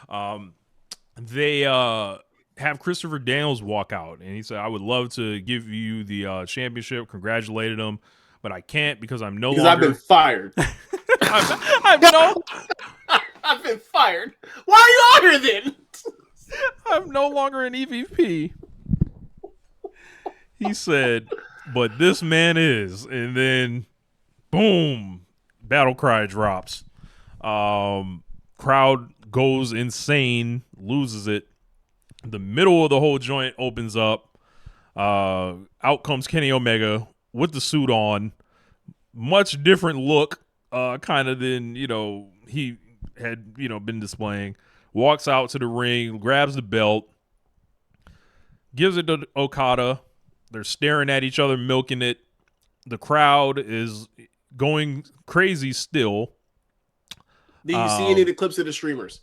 They have Christopher Daniels walk out, and he said, "I would love to give you the championship." Congratulated him, but I can't because I'm no because longer. I've been fired. I've been fired. Why are you out here then? I'm no longer an EVP. He said, but this man is. And then, boom, battle cry drops. Crowd goes insane, loses it. The middle of the whole joint opens up. Out comes Kenny Omega with the suit on. Much different look, kind of than, he had, been displaying. Walks out to the ring, grabs the belt, gives it to Okada. They're staring at each other, milking it. The crowd is going crazy still. Did you see any of the clips of the streamers?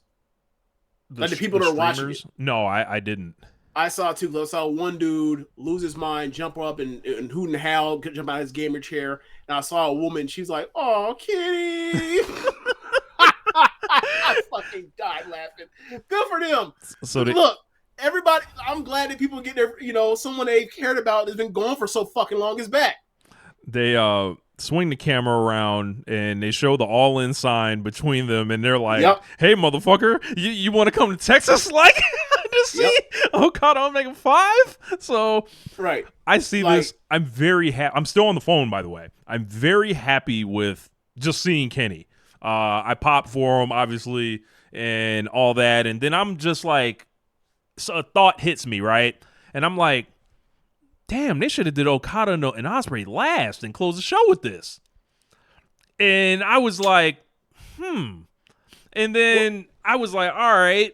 Like the people that are watching it? No, I didn't. I saw two clips. I saw one dude lose his mind, jump up and hoot and howl, jump out of his gamer chair. And I saw a woman. She's like, "Oh, Kitty." I fucking died laughing. Good for them. So look, everybody, I'm glad that people get their, someone they cared about has been gone for so fucking long is back. They swing the camera around and they show the all-in sign between them, and they're like, yep. "Hey, motherfucker, you want to come to Texas, like, to see Okada Omega 5?" So, right, I see this. I'm very happy. I'm still on the phone, by the way. I'm very happy with just seeing Kenny. I popped for him, obviously, and all that. And then I'm just like, so a thought hits me, right? And I'm like, damn, they should have did Okada and Ospreay last and close the show with this. And I was like, And then I was like, all right.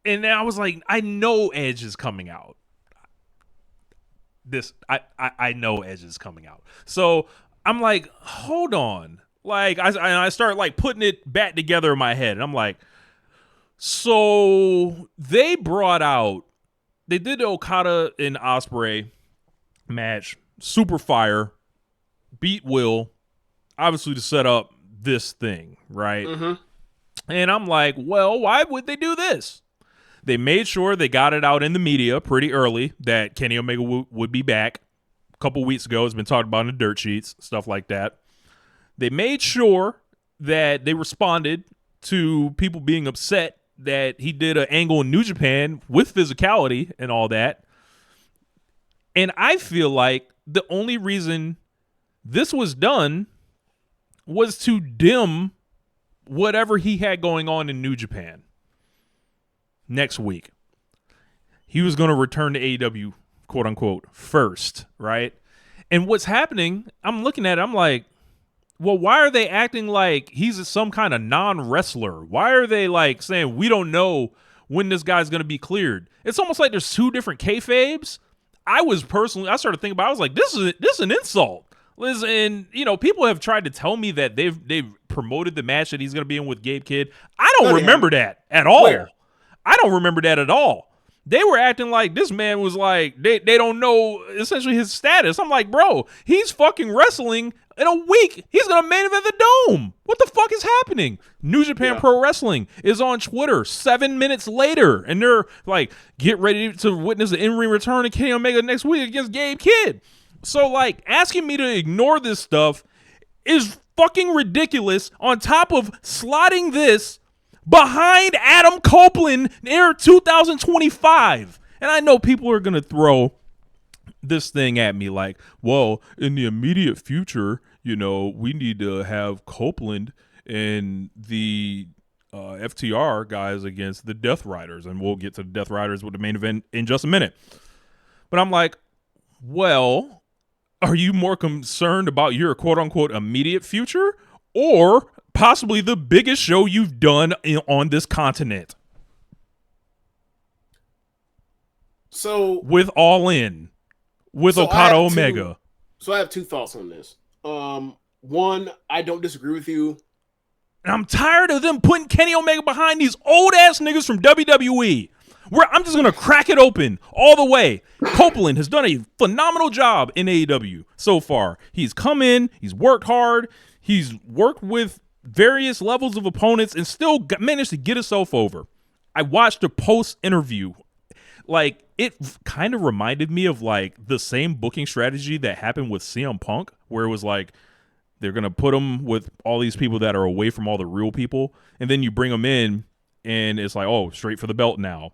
And then I was like, I know Edge is coming out. I know Edge is coming out. So I'm like, hold on. Like, I start like putting it back together in my head. And I'm like, so they did the Okada and Ospreay match, super fire, beat Will, obviously to set up this thing, right? Mm-hmm. And I'm like, well, why would they do this? They made sure they got it out in the media pretty early that Kenny Omega would be back. A couple weeks ago, it's been talked about in the dirt sheets, stuff like that. They made sure that they responded to people being upset that he did an angle in New Japan with physicality and all that. And I feel like the only reason this was done was to dim whatever he had going on in New Japan next week. He was going to return to AEW, quote unquote, first, right? And what's happening, I'm looking at it, I'm like, well, why are they acting like he's some kind of non-wrestler? Why are they like saying we don't know when this guy's going to be cleared? It's almost like there's two different kayfabes. I started thinking about it. I was like, this is an insult. And, people have tried to tell me that they've promoted the match that he's going to be in with Gabe Kidd. I don't remember that at all. Where? I don't remember that at all. They were acting like this man was like, they don't know essentially his status. I'm like, bro, he's fucking wrestling in a week. He's going to main event the Dome. What the fuck is happening? New Japan Pro Wrestling is on Twitter 7 minutes later. And they're like, get ready to witness the in-ring return of Kenny Omega next week against Gabe Kidd. So like asking me to ignore this stuff is fucking ridiculous on top of slotting this behind Adam Copeland near 2025. And I know people are going to throw this thing at me like, well, in the immediate future, we need to have Copeland and the FTR guys against the Death Riders. And we'll get to the Death Riders with the main event in just a minute. But I'm like, well, are you more concerned about your quote unquote immediate future or possibly the biggest show you've done on this continent? So with All In, with Okada Omega. So I have two thoughts on this. One, I don't disagree with you. And I'm tired of them putting Kenny Omega behind these old ass niggas from WWE. Where I'm just gonna crack it open all the way. Copeland has done a phenomenal job in AEW so far. He's come in, he's worked hard, he's worked with various levels of opponents and still managed to get himself over. I watched a post interview. Like, it kind of reminded me of like the same booking strategy that happened with CM Punk, where it was like they're gonna put him with all these people that are away from all the real people, and then you bring them in, and it's like, oh, straight for the belt now.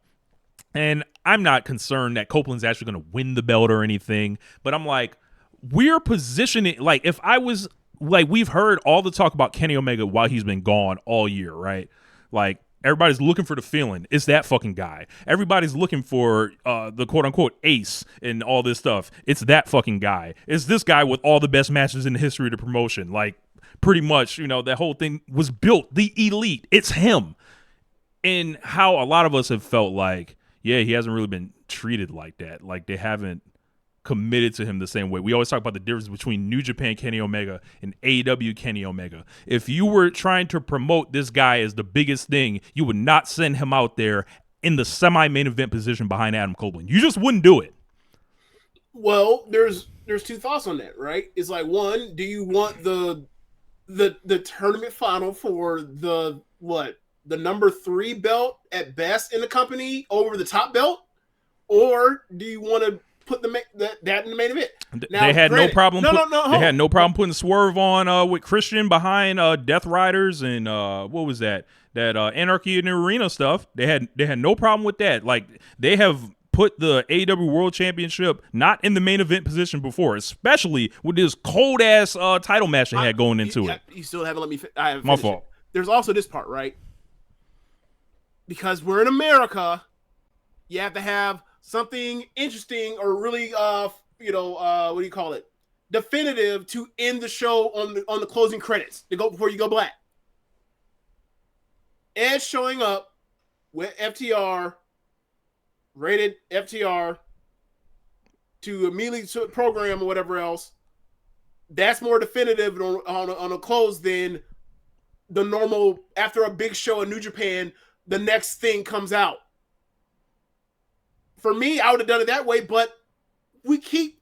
And I'm not concerned that Copeland's actually gonna win the belt or anything, but I'm like, we're positioning, like, if I was like, we've heard all the talk about Kenny Omega while he's been gone all year, right? Like, everybody's looking for the feeling. It's that fucking guy. Everybody's looking for the quote-unquote ace and all this stuff. It's that fucking guy. It's this guy with all the best matches in the history of the promotion. Like, pretty much, you know, that whole thing was built. The elite. It's him. And how a lot of us have felt like, yeah, he hasn't really been treated like that. Like, they haven't committed to him the same way. We always talk about the difference between New Japan Kenny Omega and AEW Kenny Omega. If you were trying to promote this guy as the biggest thing, you would not send him out there in the semi-main event position behind Adam Copeland. You just wouldn't do it. Well, there's two thoughts on that, right? It's like, one, do you want the tournament final for the number 3 belt at best in the company over the top belt, or do you want to put that in the main event? Now, they had no problem. They had no problem putting Swerve on with Christian behind Death Riders and what was that Anarchy in the Arena stuff. They had no problem with that. Like, they have put the AEW World Championship not in the main event position before, especially with this cold ass title match they had going into it. You still haven't let me. My fault. There's also this part, right? Because we're in America, you have to have something interesting or really, what do you call it? Definitive to end the show on the closing credits to go before you go black. Edge showing up with FTR, rated FTR, to immediately program or whatever else. That's more definitive on a close than the normal, after a big show in New Japan, the next thing comes out. For me, I would have done it that way, but we keep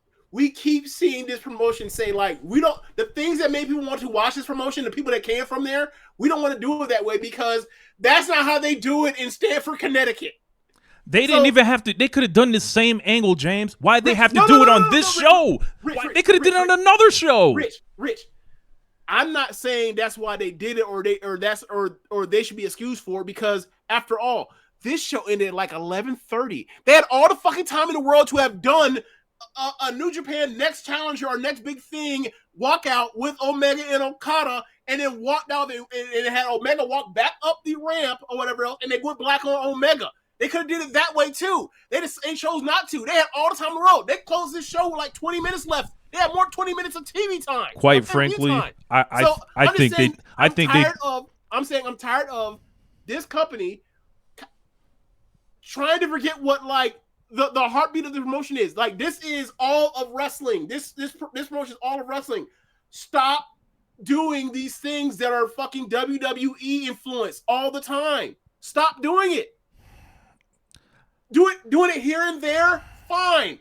seeing this promotion say, like, the things that make people want to watch this promotion, the people that came from there, we don't want to do it that way because that's not how they do it in Stamford, Connecticut. They didn't even have to. They could have done the same angle, James. Why'd they have to do it on this show? They could have did it on another show. Rich. I'm not saying that's why they did it or they should be excused for it, because after all, this show ended at like 11:30. They had all the fucking time in the world to have done a New Japan next challenger or next big thing walk out with Omega and Okada, and then walked out and had Omega walk back up the ramp or whatever else, and they went black on Omega. They could have did it that way too. They just chose not to. They had all the time in the world. They closed this show with like 20 minutes left. They had more than 20 minutes of TV time. Quite frankly, I'm tired of this company trying to forget what like the heartbeat of the promotion is. Like, this is all of wrestling. This promotion is all of wrestling. Stop doing these things that are fucking WWE influenced all the time. Stop doing it. Doing it here and there, fine.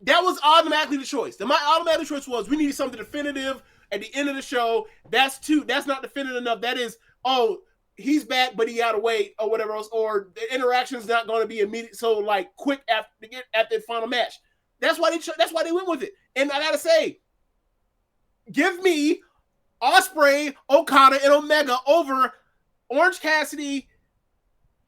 That was automatically the choice. My automatic choice was, we needed something definitive at the end of the show. That's not definitive enough. That is, oh, he's back, but he out of weight or whatever else, or the interaction's not going to be immediate. So like quick after the final match. That's why they went with it. And I gotta say, give me Ospreay, Okada, and Omega over Orange Cassidy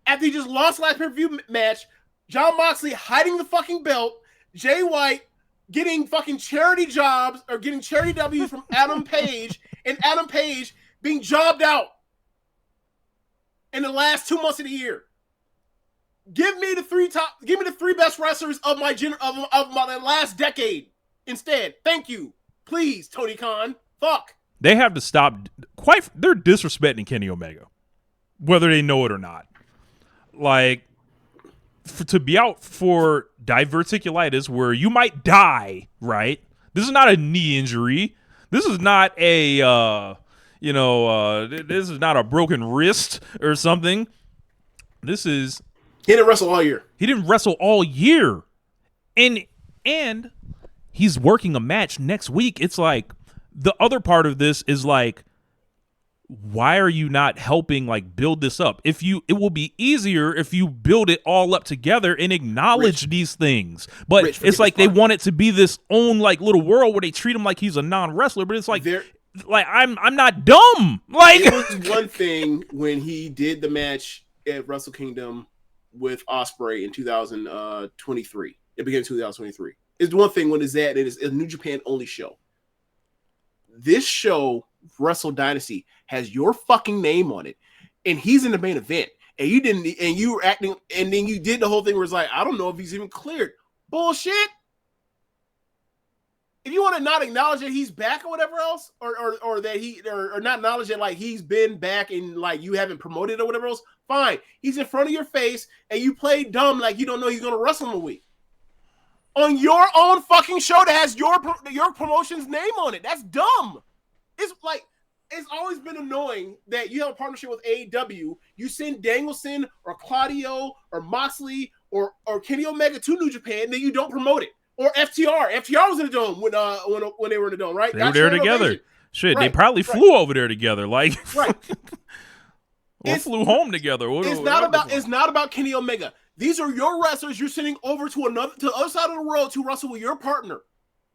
after he just lost last pay-per-view match. Jon Moxley hiding the fucking belt. Jay White getting fucking charity jobs or getting charity W's from Adam Page, and Adam Page being jobbed out in the last 2 months of the year. Give me the three best wrestlers of my last decade instead. Thank you. Please, Tony Khan. Fuck. They have to stop. They're disrespecting Kenny Omega, whether they know it or not. Like, to be out for diverticulitis where you might die, right? This is not a knee injury. This is not a this is not a broken wrist or something. This is, he didn't wrestle all year. He didn't wrestle all year. And he's working a match next week. It's like, the other part of this is like, why are you not helping like build this up? It will be easier if you build it all up together and acknowledge these things. But it's like they want it to be this own like little world where they treat him like he's a non-wrestler, but it's like I'm not dumb. Like it was one thing when he did the match at Wrestle Kingdom with Ospreay in 2023. It began in 2023. It's one thing when it's that it is a New Japan only show. This show, Wrestle Dynasty, has your fucking name on it, and he's in the main event, and you didn't, and you were acting, and then you did the whole thing where it's like, I don't know if he's even cleared. Bullshit. If you want to not acknowledge that he's back or whatever else, or that he or not acknowledge that like he's been back and like you haven't promoted or whatever else, fine. He's in front of your face, and you play dumb like you don't know he's gonna wrestle in a week on your own fucking show that has your promotion's name on it. That's dumb. It's like, it's always been annoying that you have a partnership with AEW. You send Danielson or Claudio or Moxley or Kenny Omega to New Japan, then you don't promote it. Or FTR. FTR was in the dome when they were in the dome, right? They were there together. Ovation. Shit, right, they probably flew over there together, like right. or flew home together. It's not about Kenny Omega. These are your wrestlers you're sending over to the other side of the world to wrestle with your partner.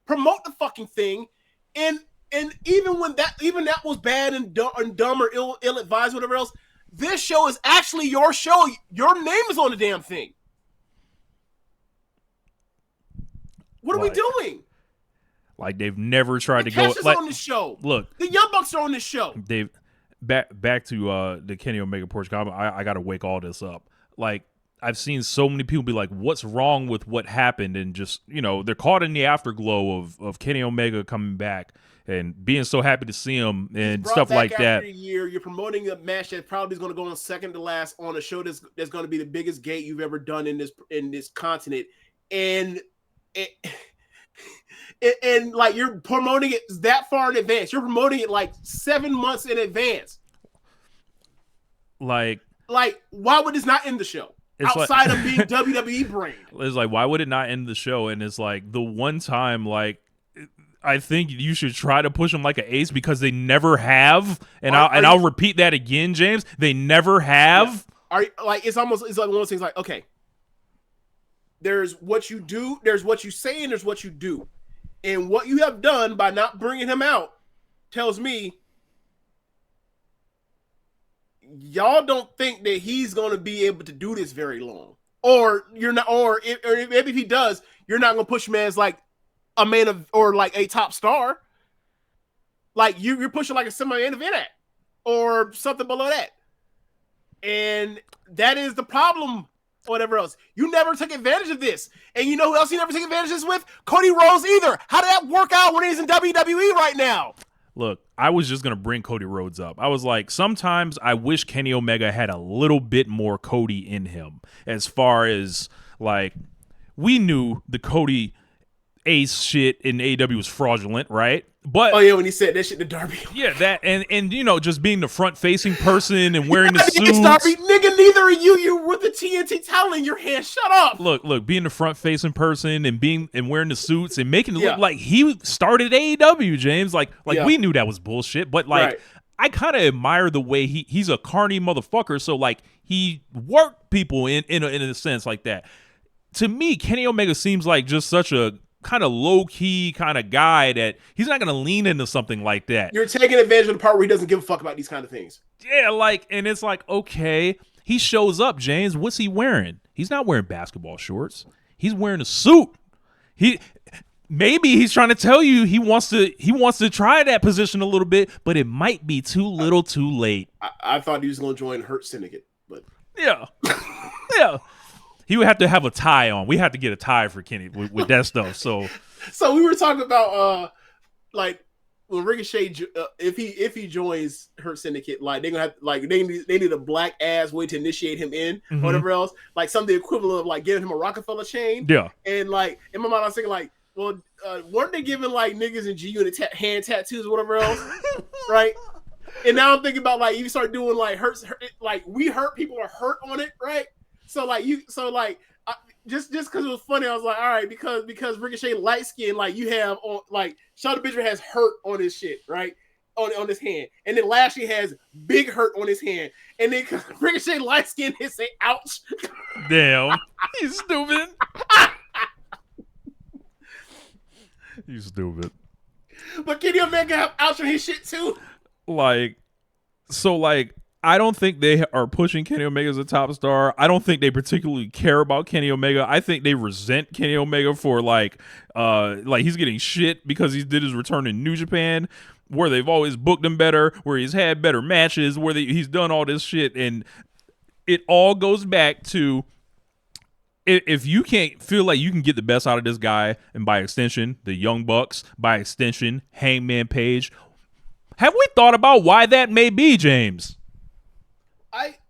Promote the fucking thing, and even that was bad and dumb or ill advised, whatever else. This show is actually your show. Your name is on the damn thing. What are we doing? Like they've never tried to go. Like on this show. Look, the Young Bucks are on this show. They've back to the Kenny Omega porch. I got to wake all this up. Like I've seen so many people be like, "What's wrong with what happened?" And just they're caught in the afterglow of Kenny Omega coming back and being so happy to see him and stuff like that. After a year, you're promoting a match that probably is going to go on second to last on a show that's going to be the biggest gate you've ever done in this continent, and like you're promoting it that far in advance. You're promoting it like 7 months in advance. Like why would this not end the show? Outside of being WWE brand. It's like, why would it not end the show? And it's like the one time, like, I think you should try to push them like an ace because they never have. And I'll repeat that again, James. They never have. Yeah. It's like one of those things like, okay, there's what you do, there's what you say, and there's what you do. And what you have done by not bringing him out tells me y'all don't think that he's going to be able to do this very long, or you're not, or maybe if he does, you're not going to push him as like a man of or like a top star. Like you're pushing like a semi-main event act or something below that, and that is the problem. Whatever else, you never took advantage of this, and you know who else you never took advantage of this with? Cody Rhodes either. How did that work out when he's in WWE right now? Look, I was just going to bring Cody Rhodes up. I was like, sometimes I wish Kenny Omega had a little bit more Cody in him as far as, like, we knew the Cody Ace shit in AEW was fraudulent, right? But when he said that shit to Darby. Yeah, that and just being the front-facing person and wearing the suits. Darby, nigga, neither are you. You with the TNT towel in your hand. Shut up. Look, being the front-facing person and wearing the suits and making it look like he started AEW, James. Like we knew that was bullshit, but like I kind of admire the way he's a carny motherfucker. So like he worked people in a sense like that. To me, Kenny Omega seems like just such a kind of low-key kind of guy that he's not going to lean into something like that. You're taking advantage of the part where he doesn't give a fuck about these kind of things. Yeah, and it's like, okay, he shows up, James. What's he wearing? He's not wearing basketball shorts. He's wearing a suit. Maybe he's trying to tell you he wants to try that position a little bit, but it might be too little too late. I thought he was going to join Hurt Syndicate, but yeah. Yeah. He would have to have a tie on. We have to get a tie for Kenny with that stuff. So we were talking about like when Ricochet if he joins Hurt Syndicate, like they're gonna have like they need a black ass way to initiate him in, or whatever else, like something equivalent of like giving him a Rockefeller chain. Yeah. And like in my mind, I was thinking like, well, weren't they giving like niggas in G Unit hand tattoos or whatever else, right? And now I'm thinking about like you start doing like hurt like we hurt people are hurt on it, right? So just because it was funny, I was like, all right, because Ricochet light skin, like you have on like Sheldon Benjamin has hurt on his shit, right? on his hand, and then Lashley has big hurt on his hand, and then Ricochet light skin hit say ouch. Damn, you stupid. You stupid. But Kenny Omega have ouch on his shit too. Like, I don't think they are pushing Kenny Omega as a top star. I don't think they particularly care about Kenny Omega. I think they resent Kenny Omega for like he's getting shit because he did his return in New Japan, where they've always booked him better, where he's had better matches, where he's done all this shit, and it all goes back to if you can't feel like you can get the best out of this guy, and by extension, the Young Bucks, by extension, Hangman Page, have we thought about why that may be, James?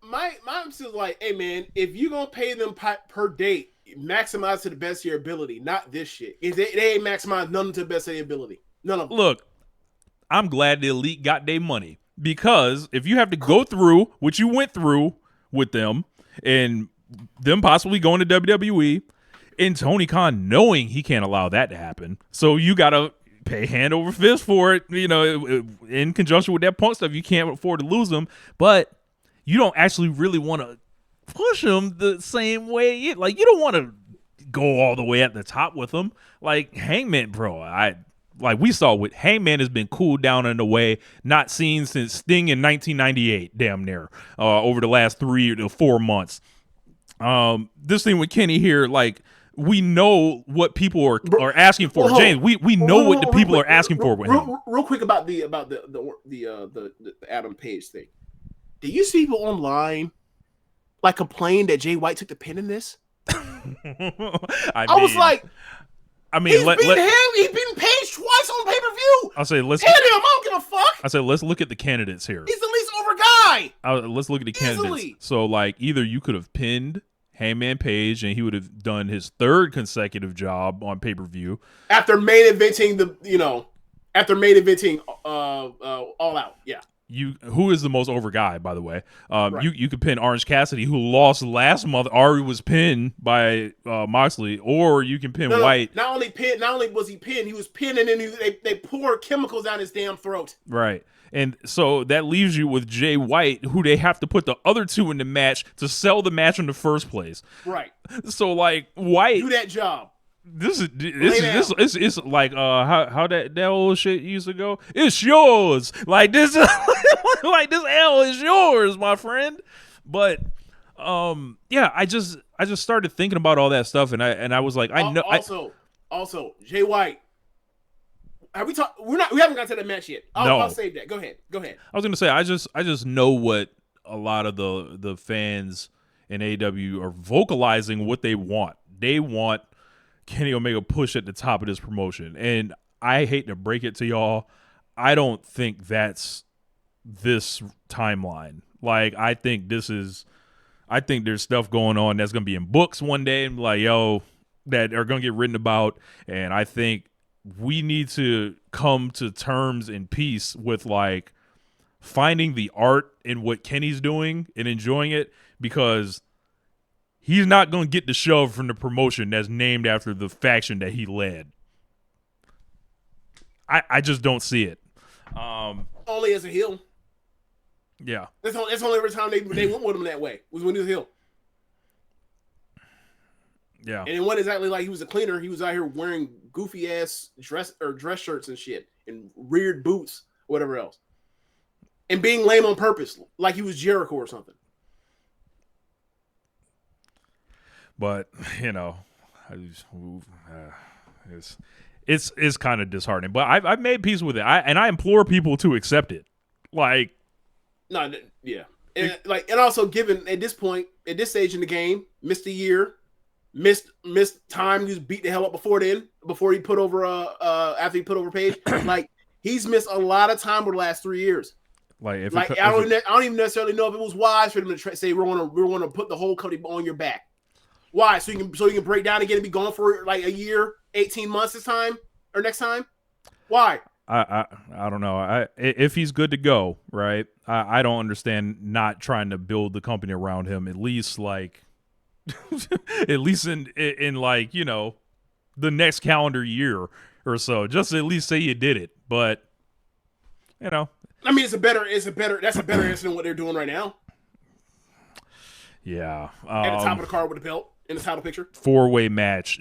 My still like, hey man, if you're gonna pay them per date, maximize to the best of your ability, not this shit. They ain't maximized none to the best of their ability. None of them. Look, I'm glad the Elite got their money, because if you have to go through what you went through with them and them possibly going to WWE and Tony Khan knowing he can't allow that to happen, so you gotta pay hand over fist for it, in conjunction with that Punk stuff. You can't afford to lose them, but you don't actually really want to push them the same way. You don't want to go all the way at the top with them. Like Hangman, bro, we saw with Hangman has been cooled down in a way not seen since Sting in 1998, damn near, over the last 3 to 4 months. This thing with Kenny here, like, we know what people are asking for. James, we know what the people are asking for with him. Real quick about the Adam Page thing. Do you see people online like complain that Jay White took the pin in this? I was like, he's beaten Page twice on pay-per-view. I'll say I don't give a fuck. I say let's look at the candidates here. He's the least over guy. Let's look at the candidates. So like, either you could have pinned Hangman Page and he would have done his third consecutive job on pay-per-view after main eventing All Out. Yeah. Who is the most over guy, by the way? Right. You could pin Orange Cassidy, who lost last month. Already was pinned by Moxley, or you can pin White. Not only was he pinned, he was pinned, and then they poured chemicals down his damn throat. Right. And so that leaves you with Jay White, who they have to put the other two in the match to sell the match in the first place. Right. So like, White do that job. This is like how that old shit used to go. It's yours. Like this like this L is yours, my friend. But yeah, I just started thinking about all that stuff, and I was like, I know. Also, Jay White. Have we talked? We haven't got to the match yet. I'll save that. Go ahead. I was gonna say I just know what a lot of the fans in AEW are vocalizing what they want. They want Kenny Omega push at the top of this promotion, and I hate to break it to y'all, I don't think that's this timeline. Like, I think there's stuff going on that's gonna be in books one day, and like, yo, that are gonna get written about, and I think we need to come to terms in peace with like finding the art in what Kenny's doing and enjoying it, because he's not going to get the shove from the promotion that's named after the faction that he led. I just don't see it. Only as a heel. Yeah. That's only every time they went with him that way, was when he was a heel. Yeah. And it wasn't exactly like he was a cleaner. He was out here wearing goofy ass dress shirts and shit and weird boots, whatever else. And being lame on purpose, like he was Jericho or something. But, it's kind of disheartening. But I've made peace with it. I implore people to accept it. Like, no, yeah, and also given at this point, at this stage in the game, missed a year, missed time. He was beat the hell up before then. Before he put over after he put over Page, like he's missed a lot of time over the last 3 years. I don't even necessarily know if it was wise for them to say we're gonna put the whole company on your back. Why? So you can break down again and be gone for like a year, 18 months this time or next time? Why? I don't know. If he's good to go, right? I don't understand not trying to build the company around him. At least like, at least in like the next calendar year or so. Just at least say you did it. But I mean, that's a better answer than what they're doing right now. Yeah. At the top of the card with the belt in the title picture. 4-way match.